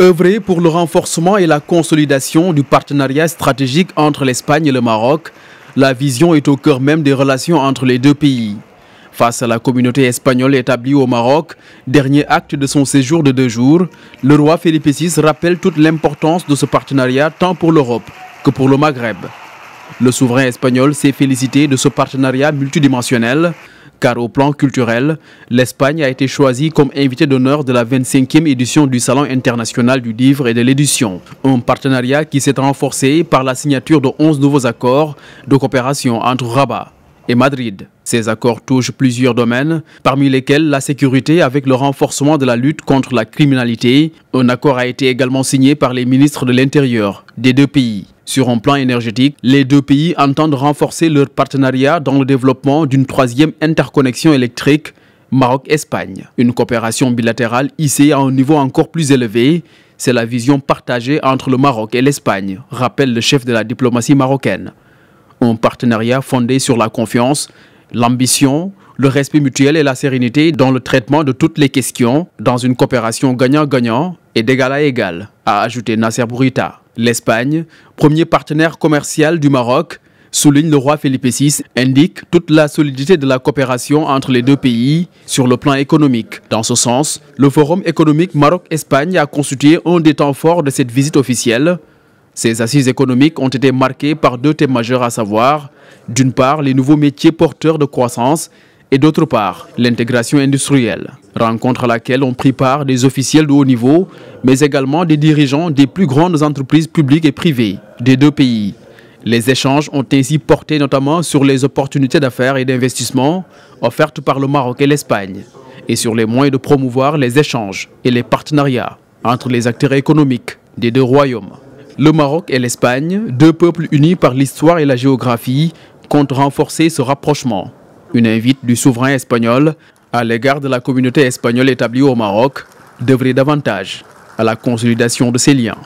Œuvrer pour le renforcement et la consolidation du partenariat stratégique entre l'Espagne et le Maroc, la vision est au cœur même des relations entre les deux pays. Face à la communauté espagnole établie au Maroc, dernier acte de son séjour de 2 jours, le roi Felipe VI rappelle toute l'importance de ce partenariat tant pour l'Europe que pour le Maghreb. Le souverain espagnol s'est félicité de ce partenariat multidimensionnel, car au plan culturel, l'Espagne a été choisie comme invité d'honneur de la 25e édition du Salon international du livre et de l'édition. Un partenariat qui s'est renforcé par la signature de 11 nouveaux accords de coopération entre Rabat et Madrid. Ces accords touchent plusieurs domaines, parmi lesquels la sécurité avec le renforcement de la lutte contre la criminalité. Un accord a été également signé par les ministres de l'Intérieur des deux pays. Sur un plan énergétique, les deux pays entendent renforcer leur partenariat dans le développement d'une 3e interconnexion électrique Maroc-Espagne. Une coopération bilatérale hissée à un niveau encore plus élevé, c'est la vision partagée entre le Maroc et l'Espagne, rappelle le chef de la diplomatie marocaine. Un partenariat fondé sur la confiance, l'ambition, le respect mutuel et la sérénité dans le traitement de toutes les questions, dans une coopération gagnant-gagnant et d'égal à égal, a ajouté Nasser Bourita. L'Espagne, premier partenaire commercial du Maroc, souligne le roi Felipe VI, indique toute la solidité de la coopération entre les deux pays sur le plan économique. Dans ce sens, le Forum économique Maroc-Espagne a constitué un des temps forts de cette visite officielle. Ces assises économiques ont été marquées par 2 thèmes majeurs, à savoir, d'une part, les nouveaux métiers porteurs de croissance et d'autre part, l'intégration industrielle. Rencontre à laquelle ont pris part des officiels de haut niveau, mais également des dirigeants des plus grandes entreprises publiques et privées des deux pays. Les échanges ont ainsi porté notamment sur les opportunités d'affaires et d'investissement offertes par le Maroc et l'Espagne, et sur les moyens de promouvoir les échanges et les partenariats entre les acteurs économiques des deux royaumes. Le Maroc et l'Espagne, 2 peuples unis par l'histoire et la géographie, comptent renforcer ce rapprochement. Une invite du souverain espagnol à l'égard de la communauté espagnole établie au Maroc d'œuvrer davantage à la consolidation de ces liens.